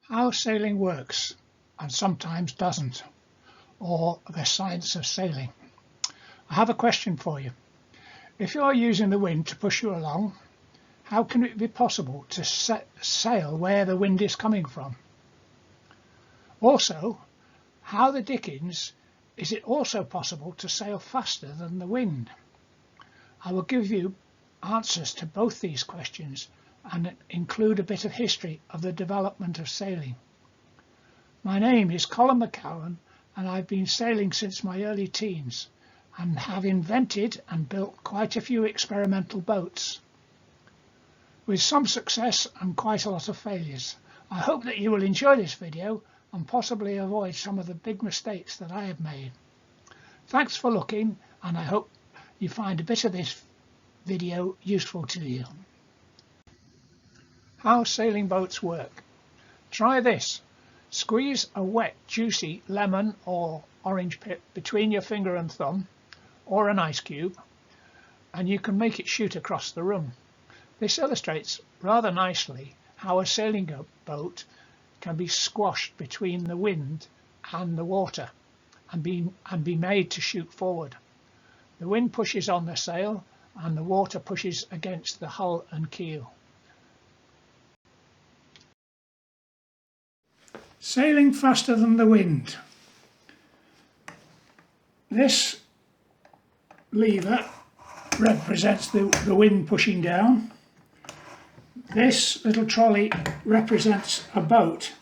How sailing works and sometimes doesn't, or the science of sailing. I have a question for you. If you are using the wind to push you along, how can it be possible to sail where the wind is coming from? Also, how the dickens is it also possible to sail faster than the wind? I will give you answers to both these questions and include a bit of history of the development of sailing. My name is Colin McCowan and I've been sailing since my early teens and have invented and built quite a few experimental boats, with some success and quite a lot of failures. I hope that you will enjoy this video and possibly avoid some of the big mistakes that I have made. Thanks for looking, and I hope you find a bit of this video useful to you. How sailing boats work. Try this. Squeeze a wet, juicy lemon or orange pip between your finger and thumb, or an ice cube, and you can make it shoot across the room. This illustrates rather nicely how a sailing boat can be squashed between the wind and the water and be made to shoot forward. The wind pushes on the sail and the water pushes against the hull and keel. Sailing faster than the wind. This lever represents the wind pushing down. This little trolley represents a boat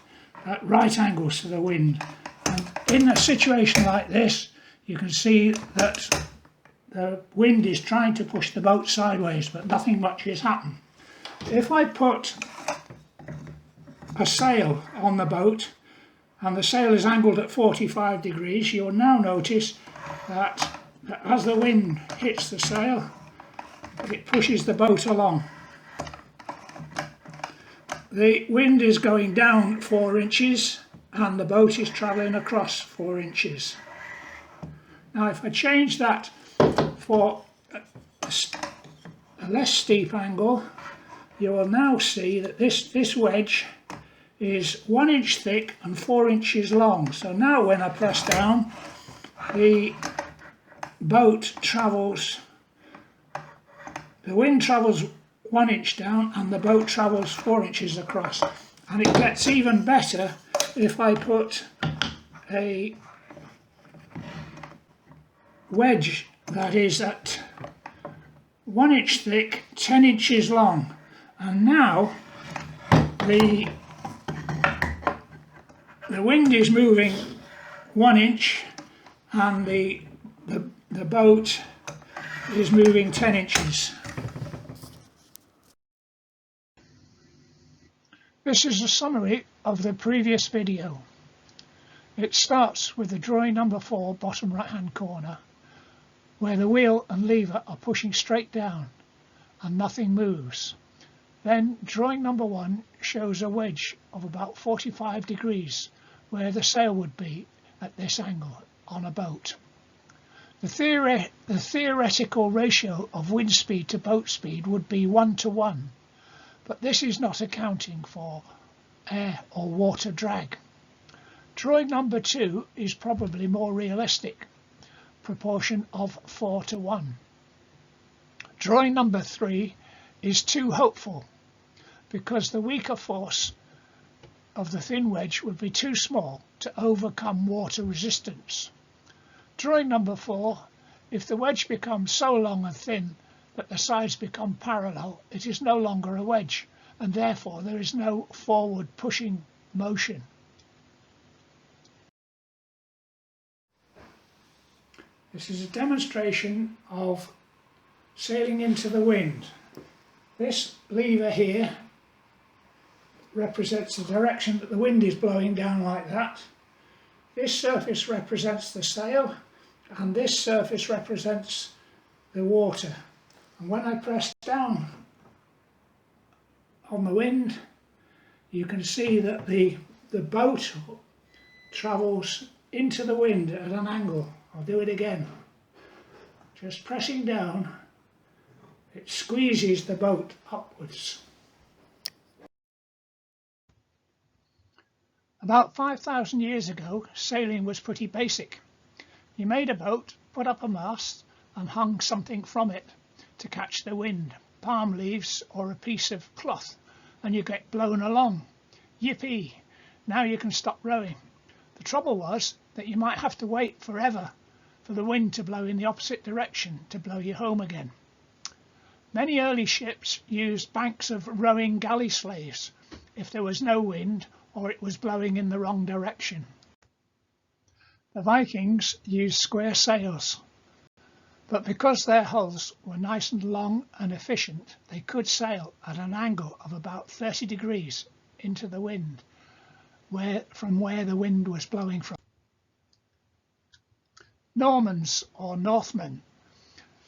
at right angles to the wind. And in a situation like this, you can see that the wind is trying to push the boat sideways, but nothing much is happening. If I put a sail on the boat and the sail is angled at 45 degrees, you'll now notice that as the wind hits the sail, it pushes the boat along. The wind is going down 4 inches and the boat is travelling across 4 inches. Now if I change that for a less steep angle, you will now see that this wedge is 1 inch thick and 4 inches long. So now when I press down, the boat travels, the wind travels 1 inch down and the boat travels 4 inches across. And it gets even better if I put a wedge that is at 1 inch thick, 10 inches long. And now the wind is moving 1 inch and the boat is moving 10 inches. This is a summary of the previous video. It starts with the drawing number 4, bottom right hand corner, where the wheel and lever are pushing straight down and nothing moves. Then drawing number 1 shows a wedge of about 45 degrees where the sail would be at this angle on a boat. The theoretical ratio of wind speed to boat speed would be 1:1, but this is not accounting for air or water drag. Drawing number 2 is probably more realistic, proportion of 4:1. Drawing number 3 is too hopeful because the weaker force of the thin wedge would be too small to overcome water resistance. Drawing number 4, if the wedge becomes so long and thin that the sides become parallel, it is no longer a wedge and therefore there is no forward pushing motion. This is a demonstration of sailing into the wind. This lever here represents the direction that the wind is blowing down, like that. This surface represents the sail and this surface represents the water. And when I press down on the wind, you can see that the boat travels into the wind at an angle. I'll do it again. Just pressing down, it squeezes the boat upwards. About 5,000 years ago, sailing was pretty basic. You made a boat, put up a mast, and hung something from it to catch the wind, palm leaves or a piece of cloth, and you get blown along. Yippee! Now you can stop rowing. The trouble was that you might have to wait forever for the wind to blow in the opposite direction to blow you home again. Many early ships used banks of rowing galley slaves if there was no wind or it was blowing in the wrong direction. The Vikings used square sails, but because their hulls were nice and long and efficient, they could sail at an angle of about 30 degrees into the wind, from where the wind was blowing from. Normans or Northmen,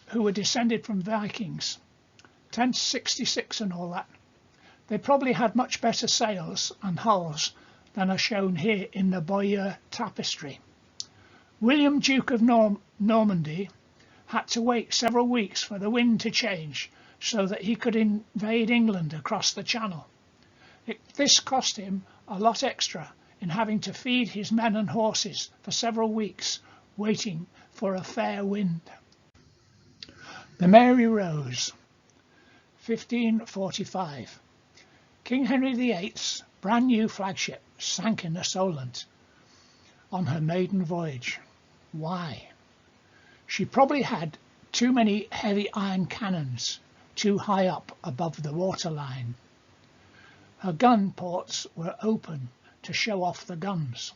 who were descended from Vikings, 1066 and all that, they probably had much better sails and hulls than are shown here in the Bayeux tapestry. William, Duke of Normandy, had to wait several weeks for the wind to change so that he could invade England across the Channel. This cost him a lot extra in having to feed his men and horses for several weeks, waiting for a fair wind. The Mary Rose, 1545. King Henry VIII's brand new flagship sank in the Solent on her maiden voyage. Why? She probably had too many heavy iron cannons too high up above the waterline. Her gun ports were open to show off the guns.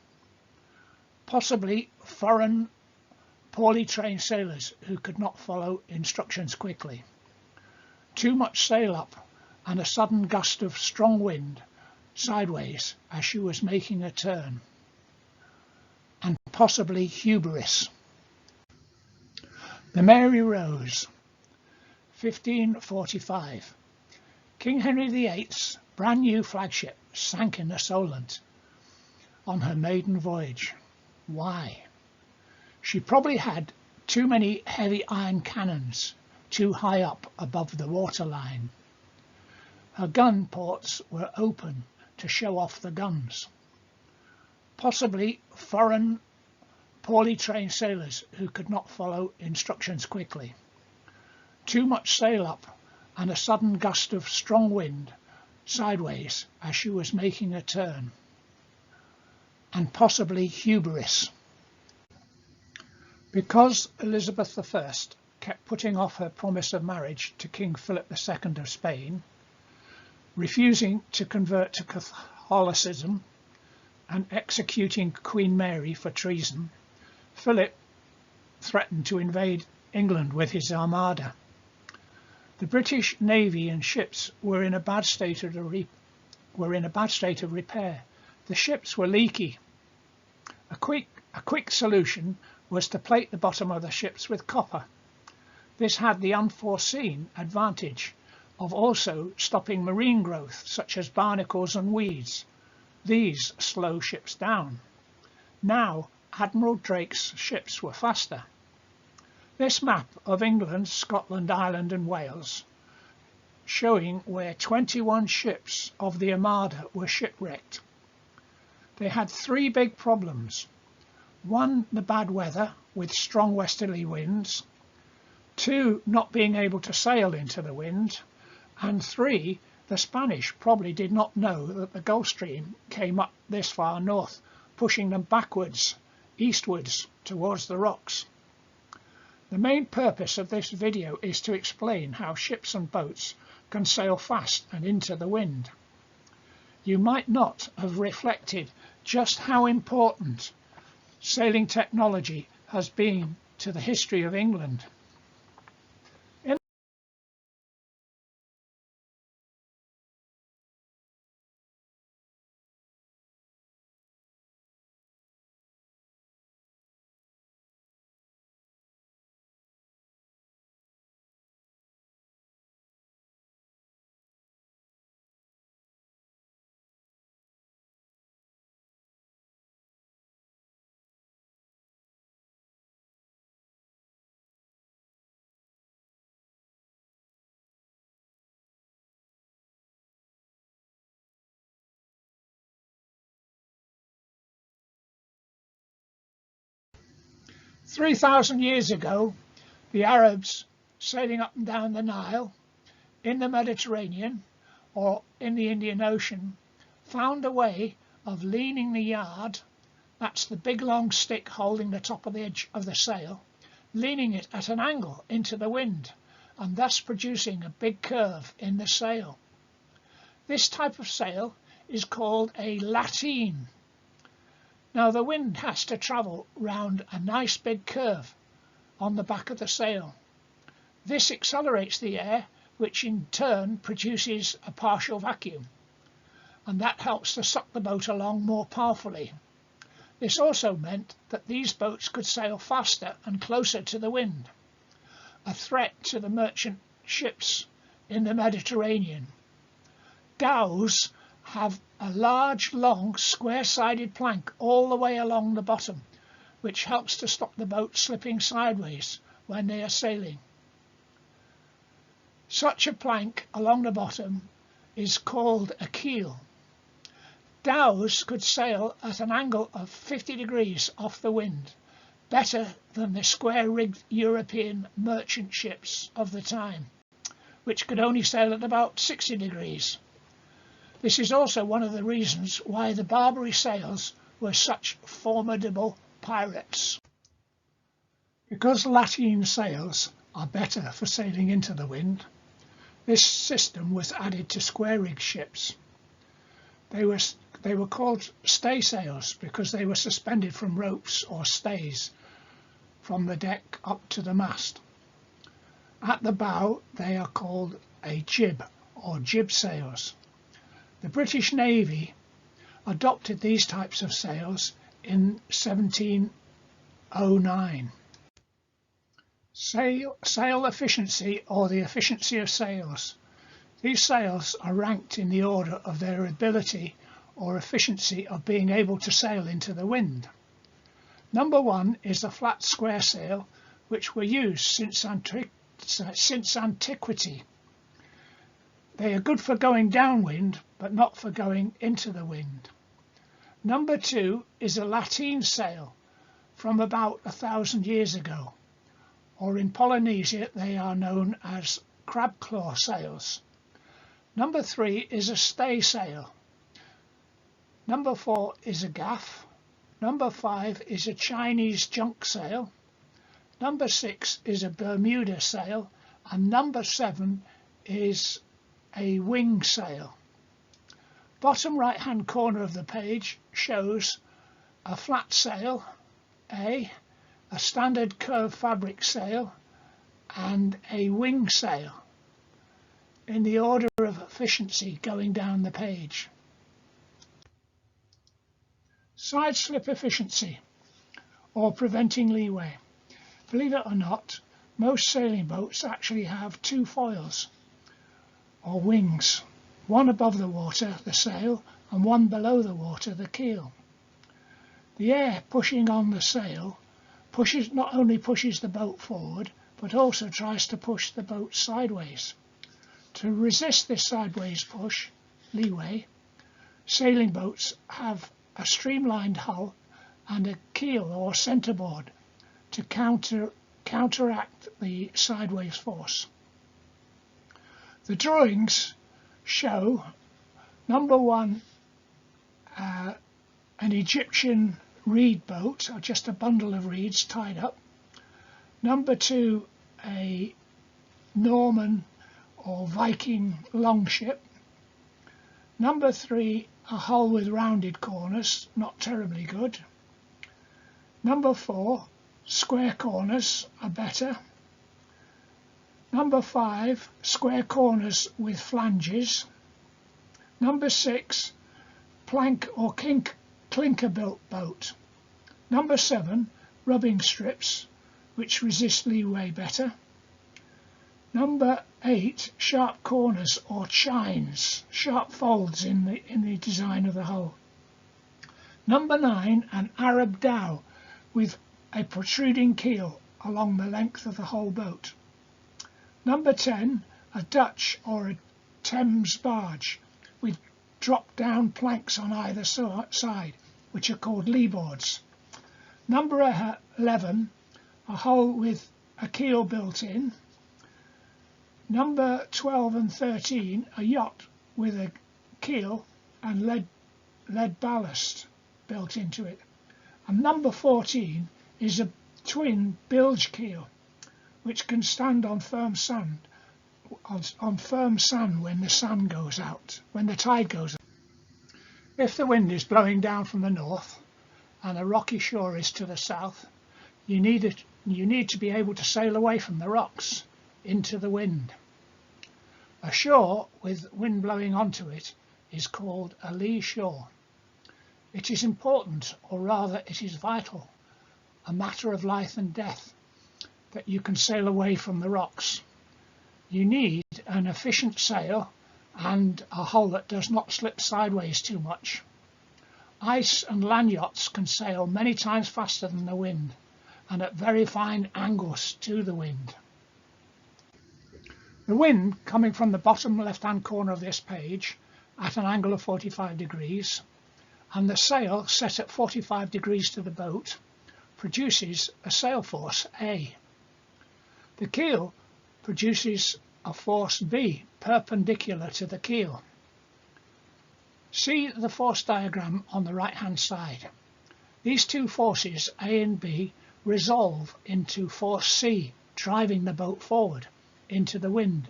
Possibly foreign, poorly trained sailors who could not follow instructions quickly. Too much sail up and a sudden gust of strong wind sideways as she was making a turn. And possibly hubris. The Mary Rose, 1545. King Henry VIII's brand new flagship sank in the Solent on her maiden voyage. Why? She probably had too many heavy iron cannons too high up above the waterline. Her gun ports were open to show off the guns. Possibly foreign, poorly trained sailors who could not follow instructions quickly. Too much sail up and a sudden gust of strong wind sideways as she was making a turn. And possibly hubris. Because Elizabeth I kept putting off her promise of marriage to King Philip II of Spain, refusing to convert to Catholicism, and executing Queen Mary for treason, Philip threatened to invade England with his armada. The British Navy and ships were in a bad state of repair. The ships were leaky. A quick solution was to plate the bottom of the ships with copper. This had the unforeseen advantage of also stopping marine growth such as barnacles and weeds. These slow ships down. Now Admiral Drake's ships were faster. This map of England, Scotland, Ireland and Wales, showing where 21 ships of the Armada were shipwrecked. They had three big problems. One, the bad weather with strong westerly winds. Two, not being able to sail into the wind. And three, the Spanish probably did not know that the Gulf Stream came up this far north, pushing them backwards, eastwards, towards the rocks. The main purpose of this video is to explain how ships and boats can sail fast and into the wind. You might not have reflected just how important sailing technology has been to the history of England. 3,000 years ago, the Arabs sailing up and down the Nile, in the Mediterranean or in the Indian Ocean, found a way of leaning the yard, that's the big long stick holding the top of the edge of the sail, leaning it at an angle into the wind and thus producing a big curve in the sail. This type of sail is called a lateen. Now the wind has to travel round a nice big curve on the back of the sail. This accelerates the air, which in turn produces a partial vacuum, and that helps to suck the boat along more powerfully. This also meant that these boats could sail faster and closer to the wind, a threat to the merchant ships in the Mediterranean. Dhows have a large, long, square-sided plank all the way along the bottom, which helps to stop the boat slipping sideways when they are sailing. Such a plank along the bottom is called a keel. Dhows could sail at an angle of 50 degrees off the wind, better than the square-rigged European merchant ships of the time, which could only sail at about 60 degrees. This is also one of the reasons why the Barbary sails were such formidable pirates. Because lateen sails are better for sailing into the wind, this system was added to square-rigged ships. They were called stay sails because they were suspended from ropes or stays from the deck up to the mast. At the bow they are called a jib or jib sails. The British Navy adopted these types of sails in 1709. Sail efficiency, or the efficiency of sails. These sails are ranked in the order of their ability or efficiency of being able to sail into the wind. Number 1 is a flat square sail, which were used since antiquity. They are good for going downwind, but not for going into the wind. Number 2 is a lateen sail from about 1,000 years ago, or in Polynesia they are known as crab claw sails. Number 3 is a stay sail. Number 4 is a gaff. Number 5 is a Chinese junk sail. Number 6 is a Bermuda sail, and number 7 is a wing sail. Bottom right hand corner of the page shows a flat sail, a standard curved fabric sail, and a wing sail in the order of efficiency going down the page. Side slip efficiency, or preventing leeway. Believe it or not, most sailing boats actually have 2 foils or wings, one above the water, the sail, and one below the water, the keel. The air pushing on the sail not only pushes the boat forward, but also tries to push the boat sideways. To resist this sideways push, leeway, sailing boats have a streamlined hull and a keel or centerboard to counteract the sideways force. The drawings show number 1 an Egyptian reed boat, or just a bundle of reeds tied up. Number 2 a Norman or Viking longship. Number 3 a hull with rounded corners, not terribly good. Number 4 square corners are better. Number 5 square corners with flanges. Number 6 plank or clinker built boat. Number 7 rubbing strips which resist leeway better. Number 8 sharp corners or chines, sharp folds in the design of the hull. Number 9 an Arab dhow with a protruding keel along the length of the whole boat. Number 10 a Dutch or a Thames barge with drop down planks on either side, which are called leeboards. Number 11 a hull with a keel built in. Number 12 and 13, a yacht with a keel and lead ballast built into it. And number 14 is a twin bilge keel, which can stand on firm sand when the sun goes out, when the tide goes out. If the wind is blowing down from the north and a rocky shore is to the south, you need to be able to sail away from the rocks into the wind. A shore with wind blowing onto it is called a lee shore. It is important, or rather it is vital, a matter of life and death, that you can sail away from the rocks. You need an efficient sail and a hull that does not slip sideways too much. Ice and land yachts can sail many times faster than the wind and at very fine angles to the wind. The wind coming from the bottom left hand corner of this page at an angle of 45 degrees and the sail set at 45 degrees to the boat produces a sail force A. The keel produces a force B perpendicular to the keel. See the force diagram on the right hand side. These two forces A and B resolve into force C driving the boat forward into the wind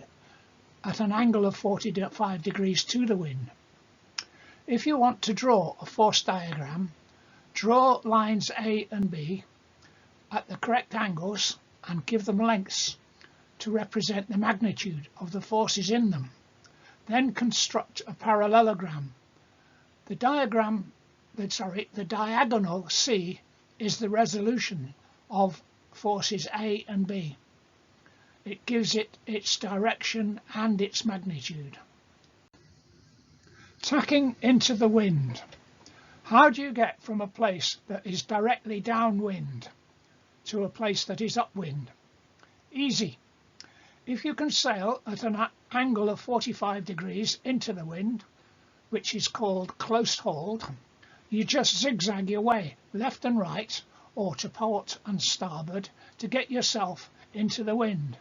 at an angle of 45 degrees to the wind. If you want to draw a force diagram, draw lines A and B at the correct angles and give them lengths to represent the magnitude of the forces in them. Then construct a parallelogram. The diagonal C is the resolution of forces A and B. It gives it its direction and its magnitude. Tacking into the wind. How do you get from a place that is directly downwind to a place that is upwind? Easy. If you can sail at an angle of 45 degrees into the wind, which is called close hauled, you just zigzag your way left and right or to port and starboard to get yourself into the wind.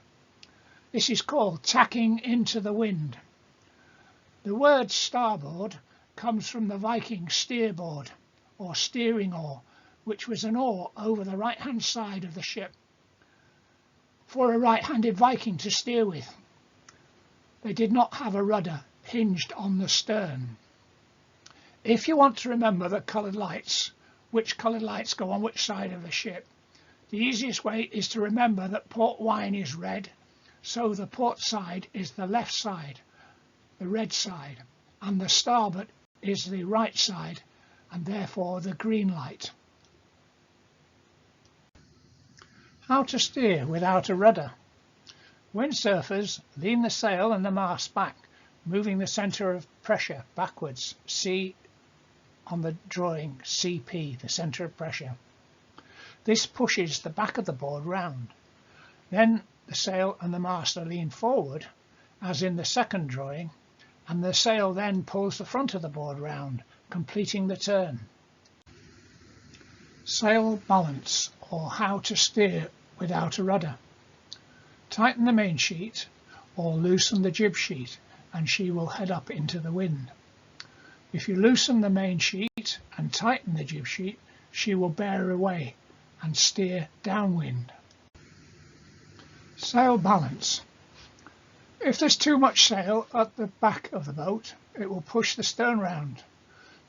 This is called tacking into the wind. The word starboard comes from the Viking steerboard or steering oar, which was an oar over the right hand side of the ship for a right-handed Viking to steer with. They did not have a rudder hinged on the stern. If you want to remember the coloured lights, which coloured lights go on which side of the ship, the easiest way is to remember that port wine is red, so the port side is the left side, the red side, and the starboard is the right side, and therefore the green light. How to steer without a rudder. Windsurfers lean the sail and the mast back, moving the centre of pressure backwards. See on the drawing CP, the centre of pressure. This pushes the back of the board round. Then the sail and the mast are leaned forward, as in the second drawing, and the sail then pulls the front of the board round, completing the turn. Sail balance, or how to steer without a rudder. Tighten the main sheet or loosen the jib sheet and she will head up into the wind. If you loosen the main sheet and tighten the jib sheet, she will bear away and steer downwind. Sail balance. If there's too much sail at the back of the boat, it will push the stern round.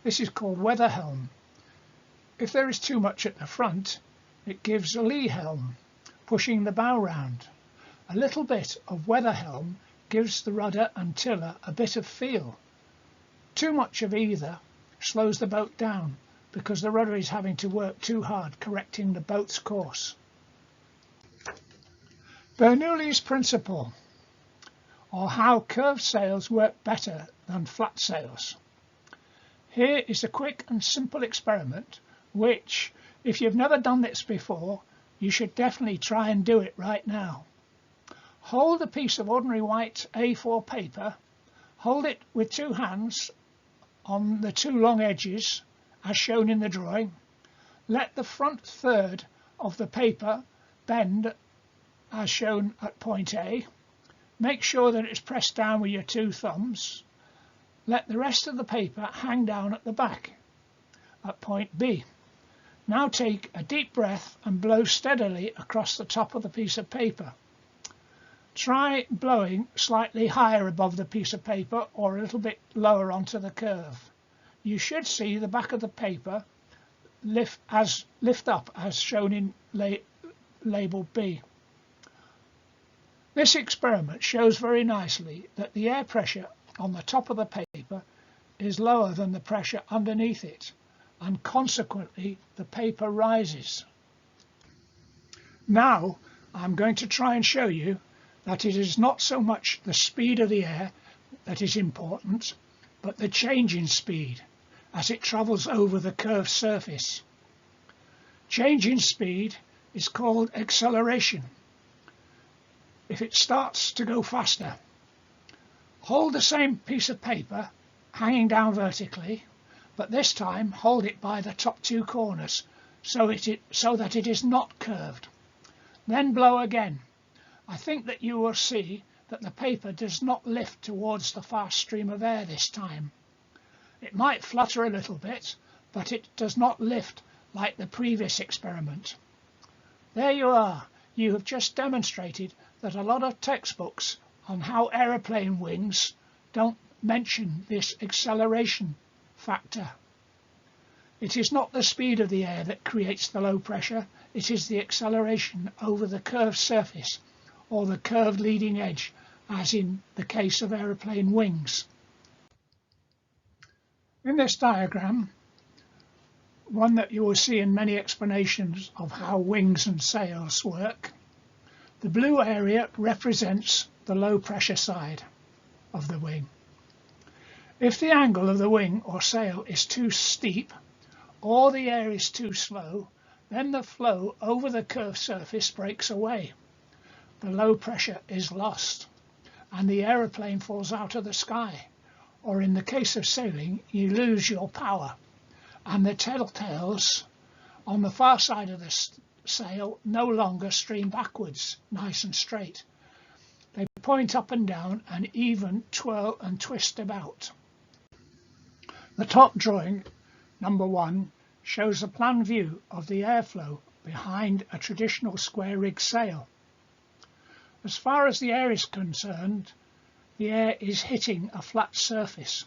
This is called weather helm. If there is too much at the front, it gives a lee helm, pushing the bow round. A little bit of weather helm gives the rudder and tiller a bit of feel. Too much of either slows the boat down because the rudder is having to work too hard correcting the boat's course. Bernoulli's principle, or how curved sails work better than flat sails. Here is a quick and simple experiment which, if you've never done this before, you should definitely try and do it right now. Hold a piece of ordinary white A4 paper, hold it with two hands on the two long edges as shown in the drawing. Let the front third of the paper bend as shown at point A. Make sure that it's pressed down with your two thumbs. Let the rest of the paper hang down at the back at point B. Now take a deep breath and blow steadily across the top of the piece of paper. Try blowing slightly higher above the piece of paper or a little bit lower onto the curve. You should see the back of the paper lift up as shown in label B. This experiment shows very nicely that the air pressure on the top of the paper is lower than the pressure underneath it, and consequently the paper rises. Now I'm going to try and show you that it is not so much the speed of the air that is important, but the change in speed as it travels over the curved surface. Change in speed is called acceleration. If it starts to go faster, hold the same piece of paper hanging down vertically, but this time hold it by the top two corners so that it is not curved. Then blow again. I think that you will see that the paper does not lift towards the fast stream of air this time. It might flutter a little bit, but it does not lift like the previous experiment. There you are. You have just demonstrated that a lot of textbooks on how aeroplane wings don't mention this acceleration factor. It is not the speed of the air that creates the low pressure, it is the acceleration over the curved surface or the curved leading edge, as in the case of aeroplane wings. In this diagram, one that you will see in many explanations of how wings and sails work, the blue area represents the low pressure side of the wing. If the angle of the wing or sail is too steep or the air is too slow, then the flow over the curved surface breaks away. The low pressure is lost and the aeroplane falls out of the sky, or in the case of sailing, you lose your power, and the telltales on the far side of the sail no longer stream backwards nice and straight. They point up and down and even twirl and twist about. The top drawing, number 1, shows a plan view of the airflow behind a traditional square rig sail. As far as the air is concerned, the air is hitting a flat surface.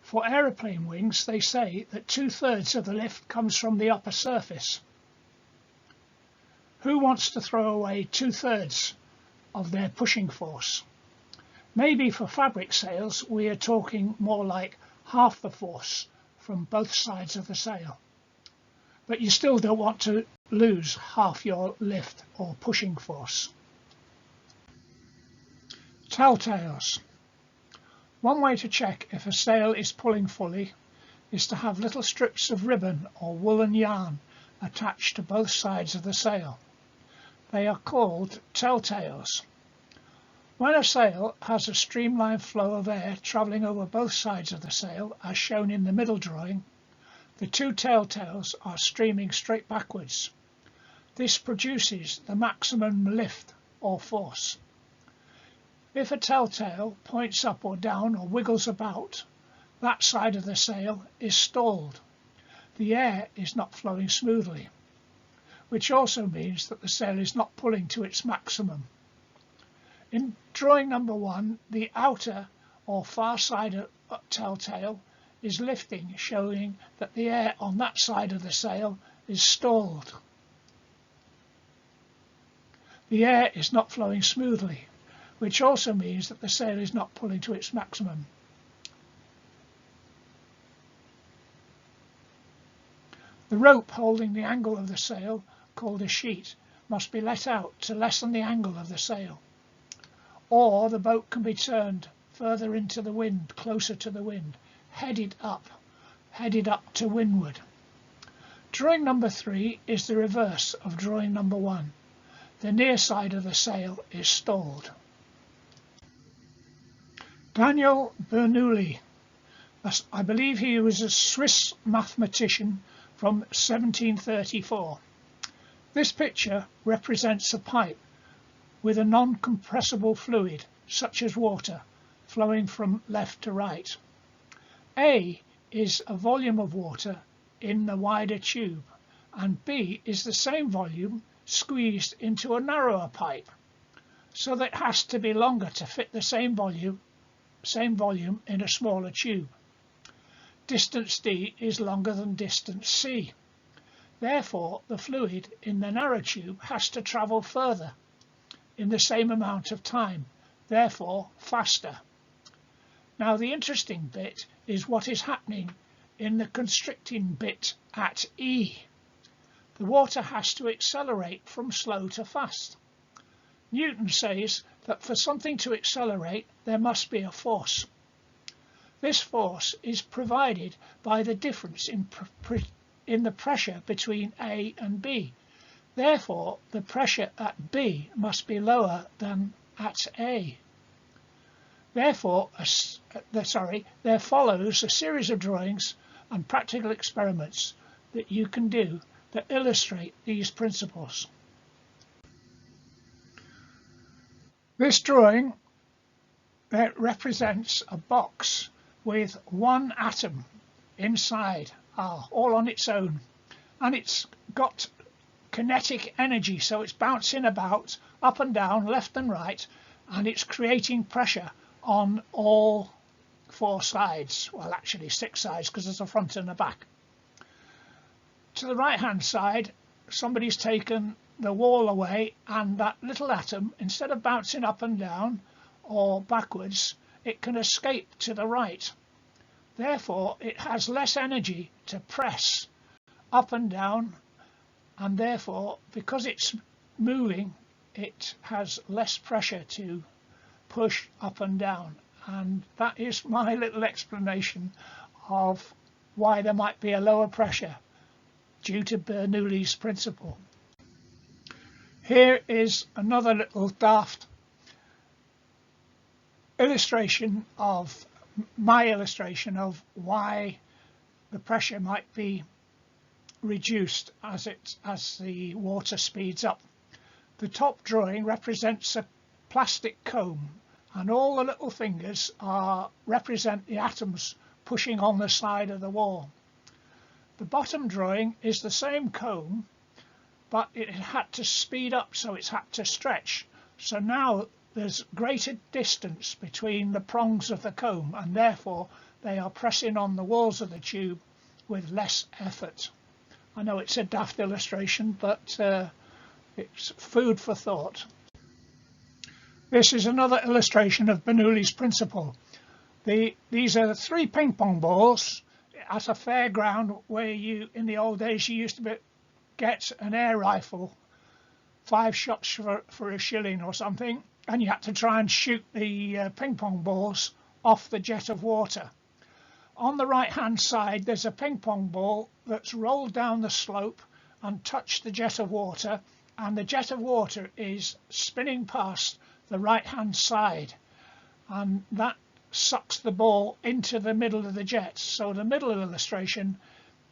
For aeroplane wings, they say that 2/3 of the lift comes from the upper surface. Who wants to throw away 2/3 of their pushing force? Maybe for fabric sails we are talking more like half the force from both sides of the sail. But you still don't want to lose half your lift or pushing force. Telltales. One way to check if a sail is pulling fully is to have little strips of ribbon or woolen yarn attached to both sides of the sail. They are called telltales. When a sail has a streamlined flow of air travelling over both sides of the sail, as shown in the middle drawing, the two telltales are streaming straight backwards. This produces the maximum lift or force. If a telltale points up or down or wiggles about, that side of the sail is stalled. The air is not flowing smoothly, which also means that the sail is not pulling to its maximum. In drawing number 1, the outer or far side of telltale is lifting, showing that the air on that side of the sail is stalled. The air is not flowing smoothly, which also means that the sail is not pulling to its maximum. The rope holding the angle of the sail, called a sheet, must be let out to lessen the angle of the sail. Or the boat can be turned further into the wind, closer to the wind, headed up to windward. Drawing number 3 is the reverse of drawing number 1. The near side of the sail is stalled. Daniel Bernoulli, I believe he was a Swiss mathematician from 1734. This picture represents a pipe with a non-compressible fluid, such as water, flowing from left to right. A is a volume of water in the wider tube, and B is the same volume squeezed into a narrower pipe, so that it has to be longer to fit the same volume in a smaller tube. Distance D is longer than distance C. Therefore, the fluid in the narrow tube has to travel further in the same amount of time, therefore faster. Now the interesting bit is what is happening in the constricting bit at E. The water has to accelerate from slow to fast. Newton says that for something to accelerate there must be a force. This force is provided by the difference in the pressure between A and B. Therefore, the pressure at B must be lower than at A. Therefore, there follows a series of drawings and practical experiments that you can do that illustrate these principles. This drawing represents a box with one atom inside, all on its own, and it's got kinetic energy, so it's bouncing about up and down, left and right, and it's creating pressure on all four sides. Well, actually 6 sides, because there's a front and a back. To the right hand side, somebody's taken the wall away, and that little atom, instead of bouncing up and down or backwards, it can escape to the right. Therefore, it has less energy to press up and down, and therefore, because it's moving, it has less pressure to push up and down. And that is my little explanation of why there might be a lower pressure due to Bernoulli's principle. Here is another little daft illustration of my illustration of why the pressure might be reduced as the water speeds up. The top drawing represents a plastic comb, and all the little fingers represent the atoms pushing on the side of the wall. The bottom drawing is the same comb, but it had to speed up, so it's had to stretch. So now there's greater distance between the prongs of the comb, and therefore they are pressing on the walls of the tube with less effort. I know it's a daft illustration, but it's food for thought. This is another illustration of Bernoulli's principle. These are 3 ping pong balls at a fairground where in the old days you used to get an air rifle, 5 shots for a shilling or something, and you had to try and shoot the ping pong balls off the jet of water. On the right hand side there's a ping pong ball that's rolled down the slope and touched the jet of water, and the jet of water is spinning past the right hand side, and that sucks the ball into the middle of the jet. So the middle illustration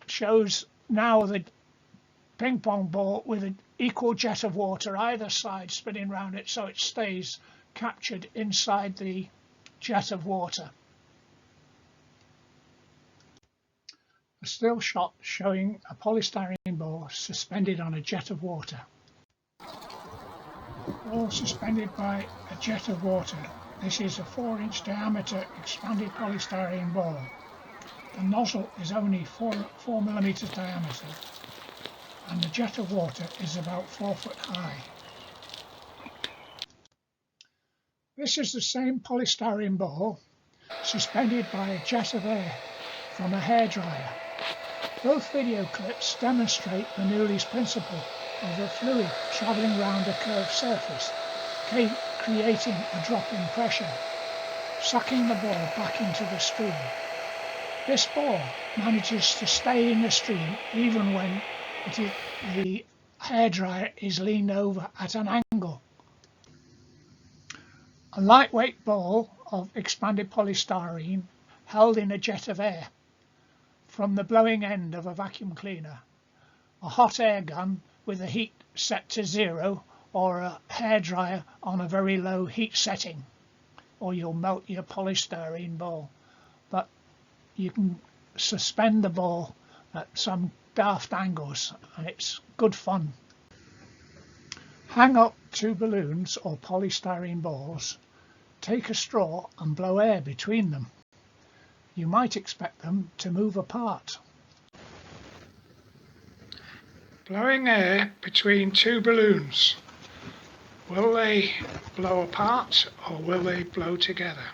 shows now the ping pong ball with an equal jet of water either side spinning round it, so it stays captured inside the jet of water. A still shot showing a polystyrene ball suspended on a jet of water. Ball suspended by a jet of water. This is a 4-inch diameter expanded polystyrene ball. The nozzle is only 4 millimeters diameter, and the jet of water is about 4 foot high. This is the same polystyrene ball suspended by a jet of air from a hairdryer. Both video clips demonstrate Bernoulli's principle of the fluid travelling round a curved surface, creating a drop in pressure, sucking the ball back into the stream. This ball manages to stay in the stream even when the hairdryer is leaned over at an angle. A lightweight ball of expanded polystyrene held in a jet of air from the blowing end of a vacuum cleaner. A hot air gun with the heat set to 0 or a hairdryer on a very low heat setting, or you'll melt your polystyrene ball. But you can suspend the ball at some daft angles and it's good fun. Hang up 2 balloons or polystyrene balls. Take a straw and blow air between them. You might expect them to move apart. Blowing air between 2 balloons. Will they blow apart or will they blow together?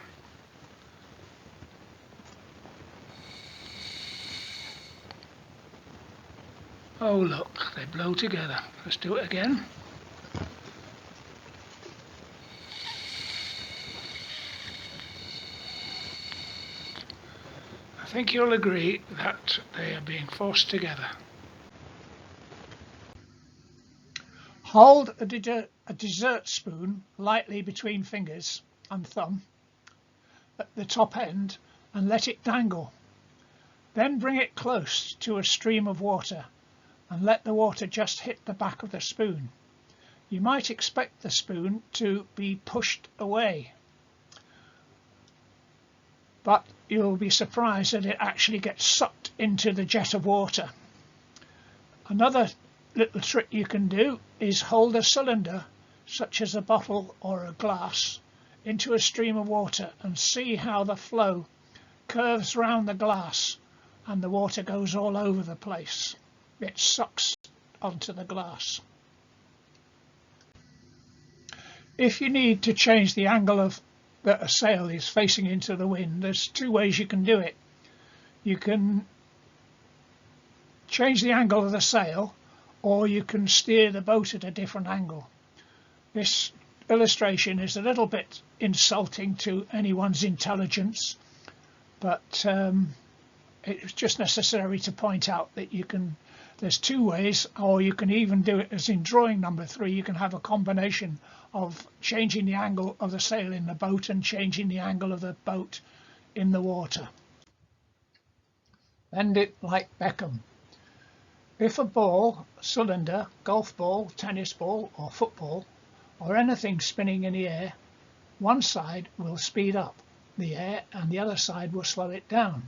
Oh look, they blow together. Let's do it again. I think you'll agree that they are being forced together. Hold a dessert spoon lightly between fingers and thumb at the top end and let it dangle. Then bring it close to a stream of water and let the water just hit the back of the spoon. You might expect the spoon to be pushed away, but you'll be surprised that it actually gets sucked into the jet of water. Another little trick you can do is hold a cylinder, such as a bottle or a glass, into a stream of water and see how the flow curves round the glass and the water goes all over the place. It sucks onto the glass. If you need to change the angle of that a sail is facing into the wind, there's 2 ways you can do it. You can change the angle of the sail, or you can steer the boat at a different angle. This illustration is a little bit insulting to anyone's intelligence, but it's just necessary to point out that there's 2 ways, or you can even do it as in drawing number 3. You can have a combination of changing the angle of the sail in the boat and changing the angle of the boat in the water. Bend it like Beckham. If a ball, cylinder, golf ball, tennis ball or football or anything spinning in the air, one side will speed up the air and the other side will slow it down,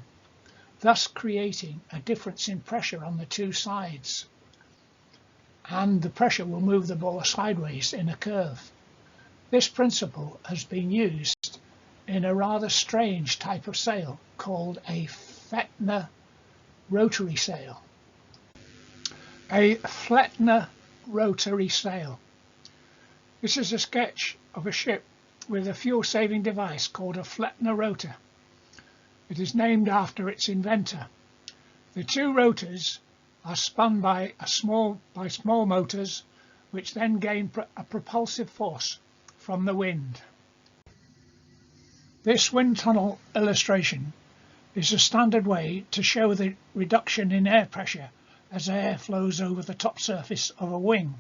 thus creating a difference in pressure on the 2 sides, and the pressure will move the ball sideways in a curve. This principle has been used in a rather strange type of sail called a Flettner rotary sail. A Flettner rotary sail. This is a sketch of a ship with a fuel-saving device called a Flettner rotor. It is named after its inventor. The 2 rotors are spun by small motors, which then gain a propulsive force from the wind. This wind tunnel illustration is a standard way to show the reduction in air pressure as air flows over the top surface of a wing.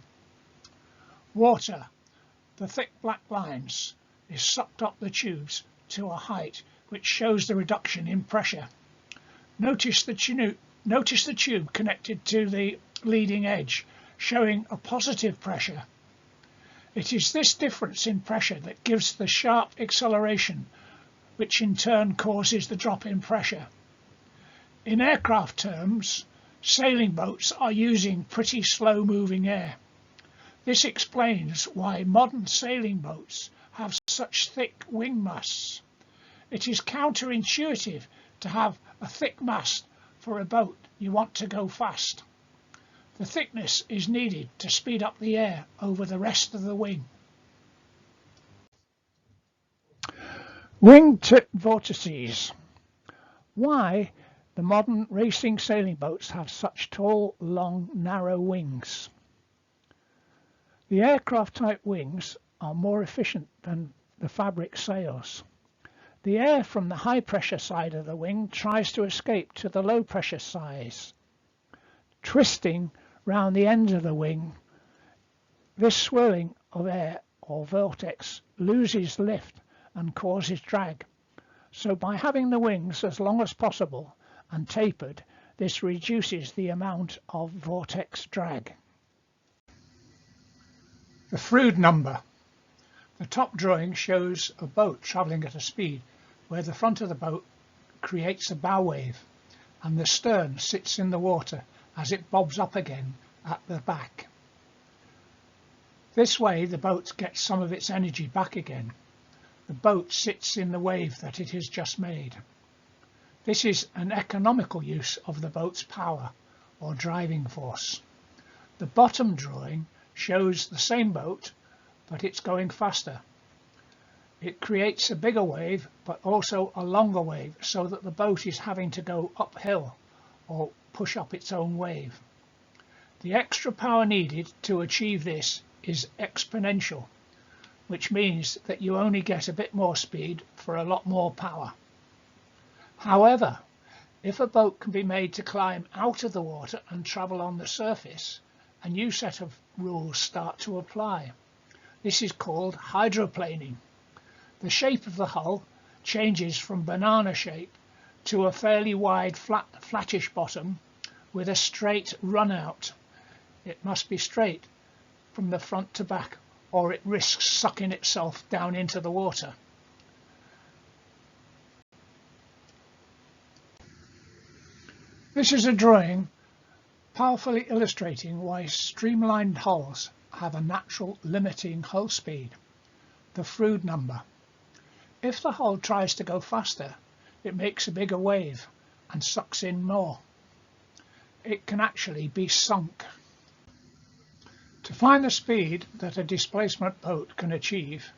Water, the thick black lines, is sucked up the tubes to a height which shows the reduction in pressure. Notice the tube connected to the leading edge, showing a positive pressure. It is this difference in pressure that gives the sharp acceleration, which in turn causes the drop in pressure. In aircraft terms, sailing boats are using pretty slow moving air. This explains why modern sailing boats have such thick wing masts. It is counterintuitive to have a thick mast for a boat you want to go fast. The thickness is needed to speed up the air over the rest of the wing. Wing tip vortices. Why the modern racing sailing boats have such tall, long, narrow wings. The aircraft type wings are more efficient than the fabric sails. The air from the high pressure side of the wing tries to escape to the low pressure sides, twisting round the ends of the wing. This swirling of air or vortex loses lift and causes drag. So by having the wings as long as possible and tapered, this reduces the amount of vortex drag. The Froude number. The top drawing shows a boat travelling at a speed where the front of the boat creates a bow wave and the stern sits in the water as it bobs up again at the back. This way the boat gets some of its energy back again. The boat sits in the wave that it has just made. This is an economical use of the boat's power or driving force. The bottom drawing shows the same boat, but it's going faster. It creates a bigger wave, but also a longer wave, so that the boat is having to go uphill or push up its own wave. The extra power needed to achieve this is exponential, which means that you only get a bit more speed for a lot more power. However, if a boat can be made to climb out of the water and travel on the surface, a new set of rules start to apply. This is called hydroplaning. The shape of the hull changes from banana shape to a fairly wide flattish bottom with a straight run out. It must be straight from the front to back, or it risks sucking itself down into the water. This is a drawing powerfully illustrating why streamlined hulls have a natural limiting hull speed, the Froude number. If the hull tries to go faster, it makes a bigger wave and sucks in more. It can actually be sunk. To find the speed that a displacement boat can achieve,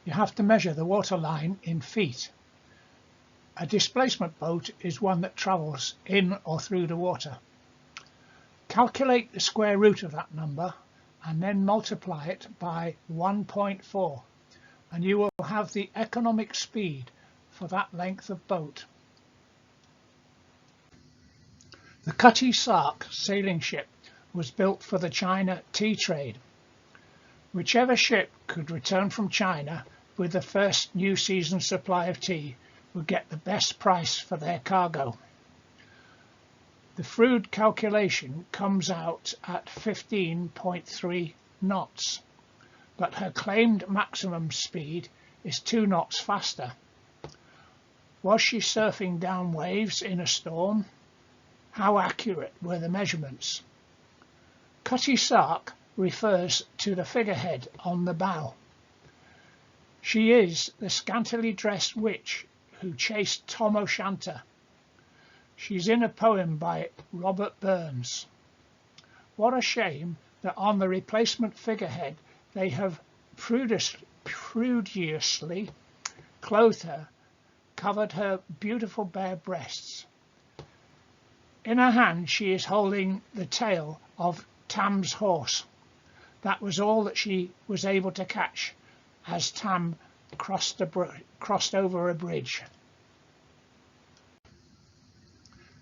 you have to measure the water line in feet. A displacement boat is one that travels in or through the water. Calculate the square root of that number and then multiply it by 1.4, and you will have the economic speed for that length of boat. The Cutty Sark sailing ship was built for the China tea trade. Whichever ship could return from China with the first new season supply of tea would get the best price for their cargo. The Froude calculation comes out at 15.3 knots, but her claimed maximum speed is 2 knots faster. Was she surfing down waves in a storm? How accurate were the measurements? Cutty Sark refers to the figurehead on the bow. She is the scantily dressed witch who chased Tom O'Shanter. She's in a poem by Robert Burns. What a shame that on the replacement figurehead they have prudiously clothed her, covered her beautiful bare breasts. In her hand she is holding the tail of Tam's horse. That was all that she was able to catch as Tam crossed over a bridge.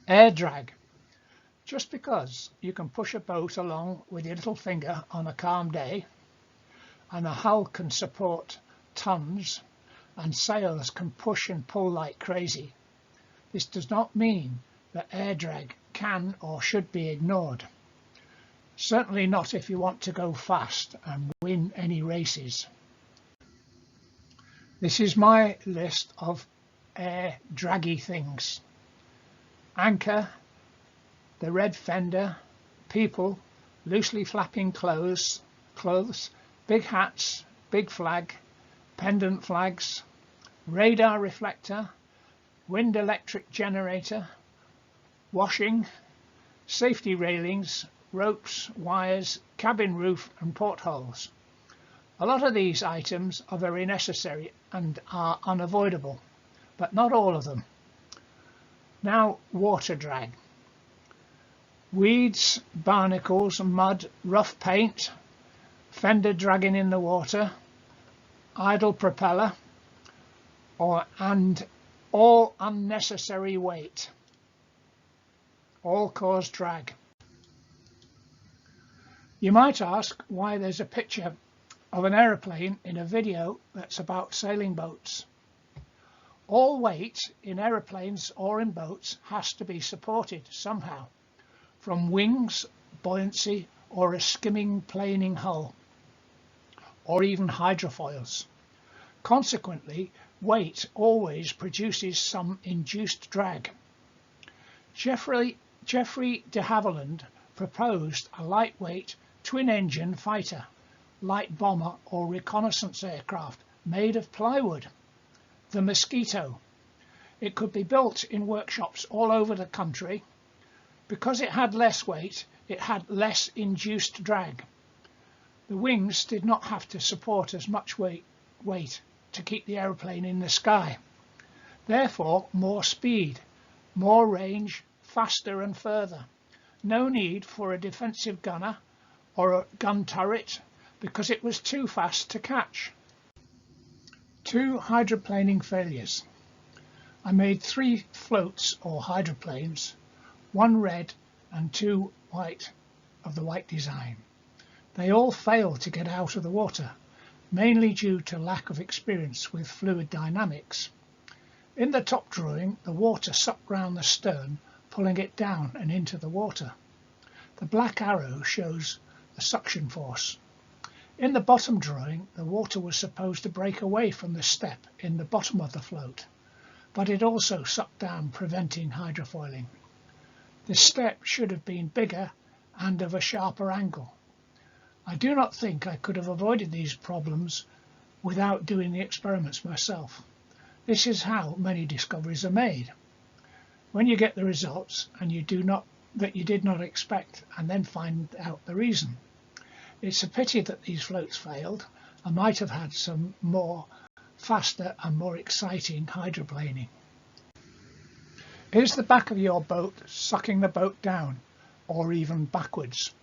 Air drag. Just because you can push a boat along with your little finger on a calm day, and the hull can support tons, and sails can push and pull like crazy, this does not mean that air drag can or should be ignored. Certainly not if you want to go fast and win any races. This is my list of air draggy things. Anchor, the red fender, people, loosely flapping clothes, big hats, big flag, pendant flags, radar reflector, wind electric generator, washing, safety railings, ropes, wires, cabin roof and portholes. A lot of these items are very necessary and are unavoidable, but not all of them. Now, water drag. Weeds, barnacles, mud, rough paint, fender dragging in the water, idle propeller, and all unnecessary weight. All cause drag. You might ask why there's a picture of an aeroplane in a video that's about sailing boats. All weight in aeroplanes or in boats has to be supported somehow, from wings, buoyancy, or a skimming planing hull. or even hydrofoils. Consequently, weight always produces some induced drag. Geoffrey de Havilland proposed a lightweight twin-engine fighter, light bomber or reconnaissance aircraft made of plywood, the Mosquito. It could be built in workshops all over the country. Because it had less weight, it had less induced drag. The wings did not have to support as much weight to keep the aeroplane in the sky. Therefore, more speed, more range, faster and further. No need for a defensive gunner or a gun turret because it was too fast to catch. 2 hydroplaning failures. I made 3 floats or hydroplanes, 1 red and 2 white of the white design. They all failed to get out of the water, mainly due to lack of experience with fluid dynamics. In the top drawing, the water sucked round the stern, pulling it down and into the water. The black arrow shows the suction force. In the bottom drawing, the water was supposed to break away from the step in the bottom of the float, but it also sucked down, preventing hydrofoiling. The step should have been bigger and of a sharper angle. I do not think I could have avoided these problems without doing the experiments myself. This is how many discoveries are made. When you get the results and you did not expect and then find out the reason. It's a pity that these floats failed. I might have had some more faster and more exciting hydroplaning. Is the back of your boat sucking the boat down or even backwards?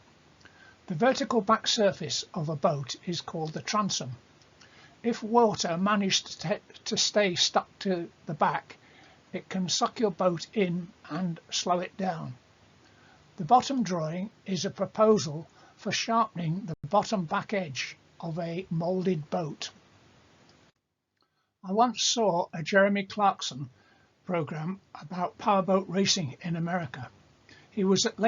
The vertical back surface of a boat is called the transom. If water managed to stay stuck to the back, it can suck your boat in and slow it down. The bottom drawing is a proposal for sharpening the bottom back edge of a moulded boat. I once saw a Jeremy Clarkson program about powerboat racing in America. He was at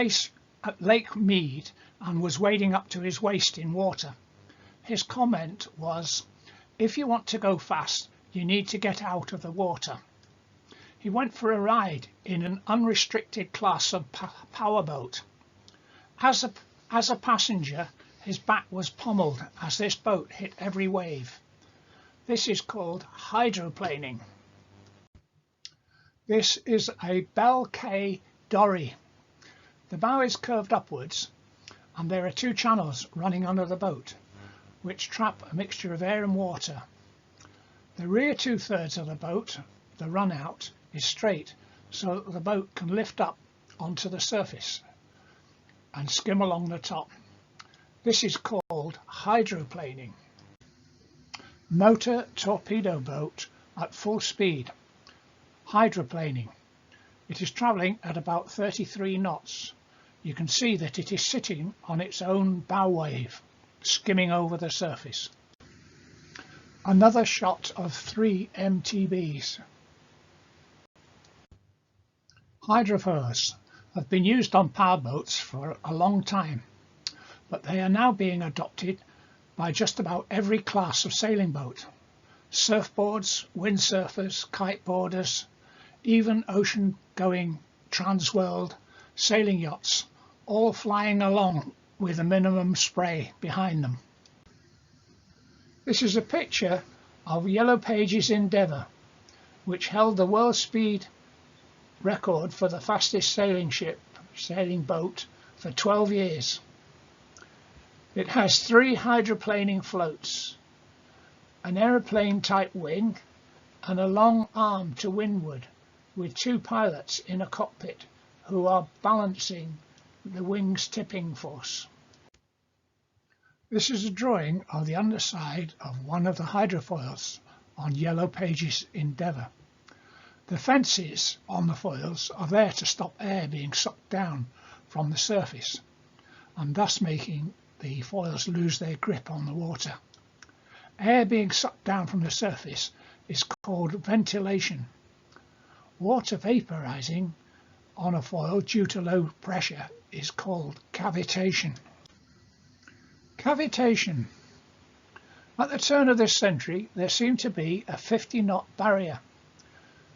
Lake Mead and was wading up to his waist in water. His comment was, "If you want to go fast, you need to get out of the water." He went for a ride in an unrestricted class of powerboat. As a passenger, his back was pummeled as this boat hit every wave. This is called hydroplaning. This is a Bell K dory. The bow is curved upwards and there are 2 channels running under the boat, which trap a mixture of air and water. The rear 2/3 of the boat, the run out, is straight so that the boat can lift up onto the surface and skim along the top. This is called hydroplaning. Motor torpedo boat at full speed. Hydroplaning. It is travelling at about 33 knots. You can see that it is sitting on its own bow wave, skimming over the surface. Another shot of 3 MTBs. Hydrofoils have been used on powerboats for a long time, but they are now being adopted by just about every class of sailing boat. Surfboards, windsurfers, kiteboarders, even ocean-going transworld sailing yachts, all flying along with a minimum spray behind them. This is a picture of Yellow Pages Endeavour, which held the world speed record for the fastest sailing boat for 12 years. It has 3 hydroplaning floats, an aeroplane type wing and a long arm to windward with 2 pilots in a cockpit who are balancing the wing's tipping force. This is a drawing of the underside of one of the hydrofoils on Yellow Pages Endeavour. The fences on the foils are there to stop air being sucked down from the surface and thus making the foils lose their grip on the water. Air being sucked down from the surface is called ventilation. Water vaporizing on a foil due to low pressure is called cavitation. Cavitation. At the turn of this century, there seemed to be a 50-knot barrier.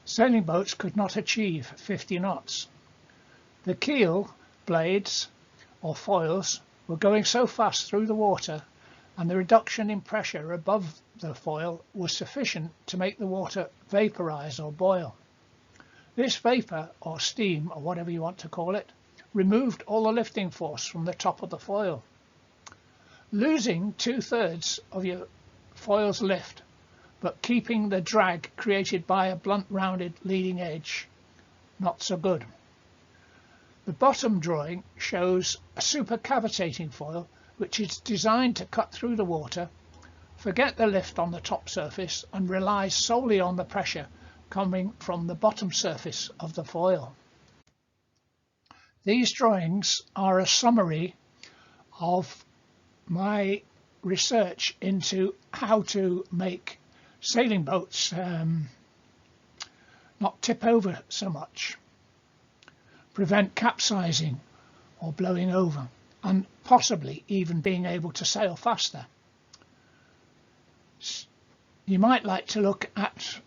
Sailing boats could not achieve 50 knots. The keel blades, or foils, were going so fast through the water, and the reduction in pressure above the foil was sufficient to make the water vaporize or boil. This vapor, or steam, or whatever you want to call it, removed all the lifting force from the top of the foil. Losing 2/3 of your foil's lift, but keeping the drag created by a blunt rounded leading edge, not so good. The bottom drawing shows a supercavitating foil which is designed to cut through the water, forget the lift on the top surface, and relies solely on the pressure coming from the bottom surface of the foil. These drawings are a summary of my research into how to make sailing boats not tip over so much, prevent capsizing or blowing over, and possibly even being able to sail faster. You might like to look at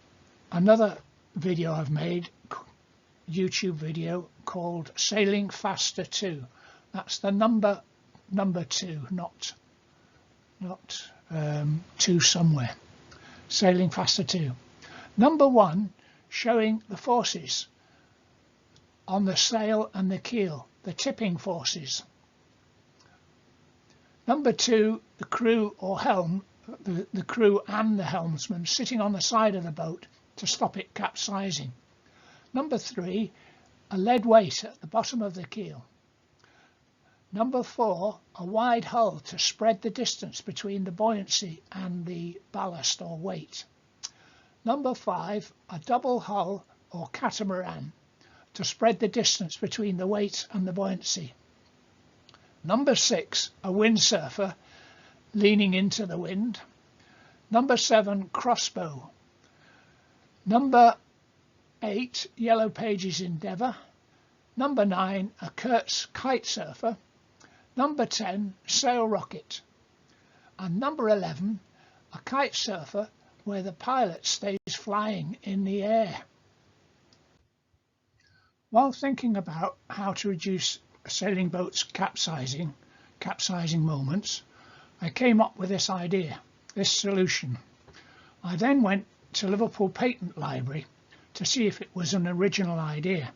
another video I've made, YouTube video, called Sailing Faster 2. That's the number 2, not 2 somewhere. Sailing Faster 2. Number 1 showing the forces on the sail and the keel, the tipping forces. Number 2, the crew or helm, the crew and the helmsman sitting on the side of the boat to stop it capsizing. Number 3, a lead weight at the bottom of the keel. Number 4, a wide hull to spread the distance between the buoyancy and the ballast or weight. Number 5, a double hull or catamaran to spread the distance between the weight and the buoyancy. Number 6, a windsurfer leaning into the wind. Number 7, crossbow. Number 8, Yellow Pages Endeavour. Number 9, a Kurtz kite surfer. Number 10, sail rocket. And number 11, a kite surfer where the pilot stays flying in the air. While thinking about how to reduce a sailing boat's capsizing moments, I came up with this idea, this solution. I then went to Liverpool Patent Library to see if it was an original idea.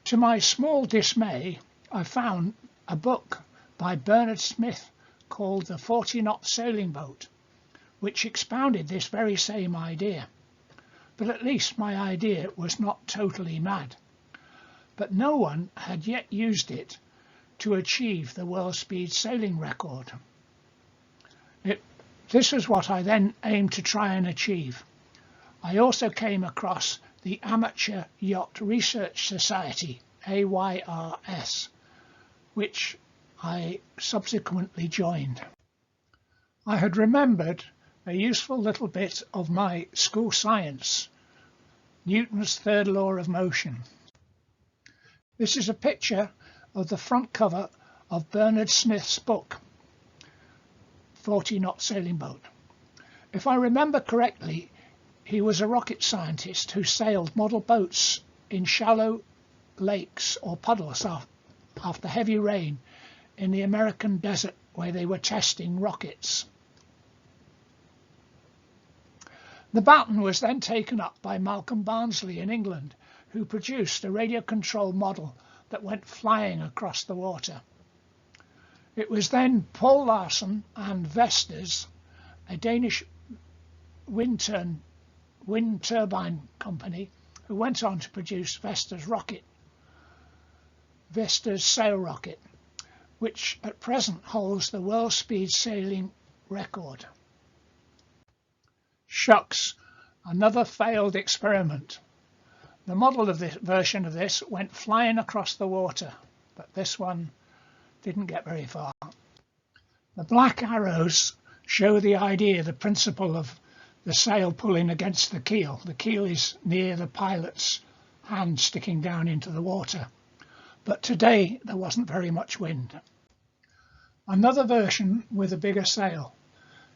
To my small dismay, I found a book by Bernard Smith called The 40-Knot Sailing Boat, which expounded this very same idea. But at least my idea was not totally mad. But no one had yet used it to achieve the world speed sailing record. This was what I then aimed to try and achieve. I also came across the Amateur Yacht Research Society, AYRS, which I subsequently joined. I had remembered a useful little bit of my school science, Newton's third law of motion. This is a picture of the front cover of Bernard Smith's book, 40-Knot Sailing Boat. If I remember correctly, he was a rocket scientist who sailed model boats in shallow lakes or puddles after heavy rain in the American desert where they were testing rockets. The baton was then taken up by Malcolm Barnsley in England, who produced a radio-controlled model that went flying across the water. It was then Paul Larsen and Vestas, a Danish wind turbine company, who went on to produce Vestas sail rocket, which at present holds the world speed sailing record. Shucks, another failed experiment. The model of this version of this went flying across the water, but this one didn't get very far. The black arrows show the idea, the principle of the sail pulling against the keel. The keel is near the pilot's hand sticking down into the water. But today there wasn't very much wind. Another version with a bigger sail.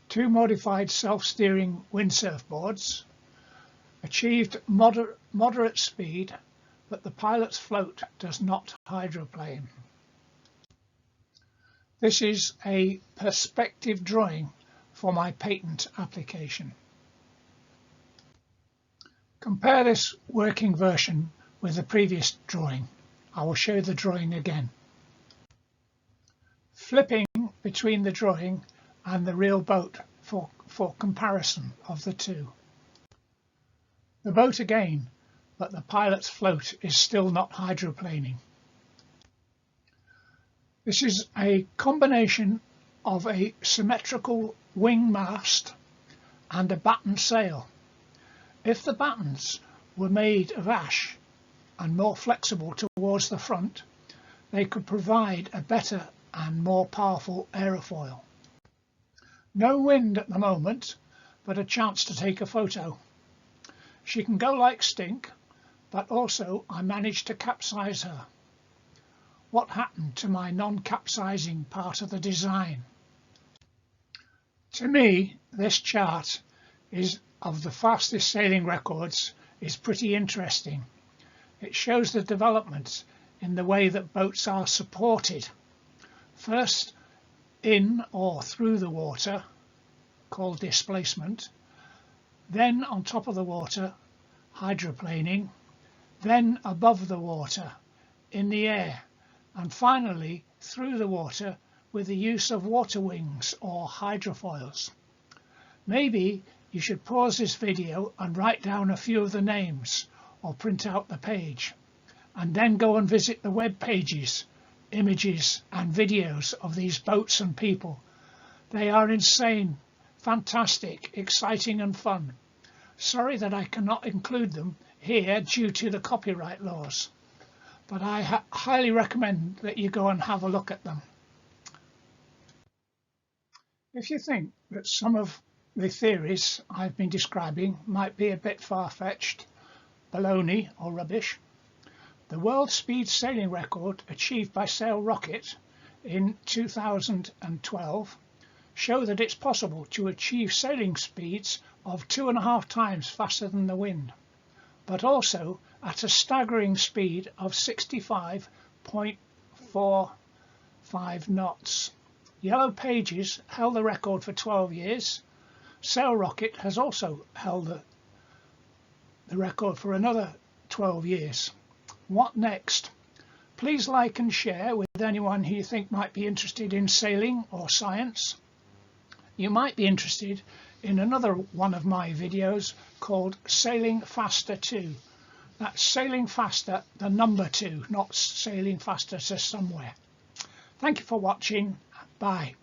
2 modified self-steering windsurf boards, achieved moderate speed, but the pilot's float does not hydroplane. This is a perspective drawing for my patent application. Compare this working version with the previous drawing. I will show the drawing again. Flipping between the drawing and the real boat for comparison of the two. The boat again, but the pilot's float is still not hydroplaning. This is a combination of a symmetrical wing mast and a batten sail. If the battens were made of ash and more flexible towards the front, they could provide a better and more powerful aerofoil. No wind at the moment, but a chance to take a photo. She can go like stink, but also I managed to capsize her. What happened to my non-capsizing part of the design? To me, this chart of the fastest sailing records is pretty interesting. It shows the developments in the way that boats are supported. First in or through the water, called displacement, then on top of the water, hydroplaning, then above the water, in the air, and finally through the water with the use of water wings or hydrofoils. Maybe you should pause this video and write down a few of the names or print out the page, and then go and visit the web pages, images and videos of these boats and people. They are insane, fantastic, exciting and fun. Sorry that I cannot include them here due to the copyright laws, but I highly recommend that you go and have a look at them. If you think that some of the theories I've been describing might be a bit far-fetched, baloney or rubbish, the world speed sailing record achieved by Sail Rocket in 2012 show that it's possible to achieve sailing speeds of 2.5 times faster than the wind, but also at a staggering speed of 65.45 knots. Yellow Pages held the record for 12 years. Sail Rocket has also held the record for another 12 years. What next? Please like and share with anyone who you think might be interested in sailing or science. You might be interested in another one of my videos called Sailing Faster 2. That's sailing faster, the number 2, not sailing faster to somewhere. Thank you for watching. Bye.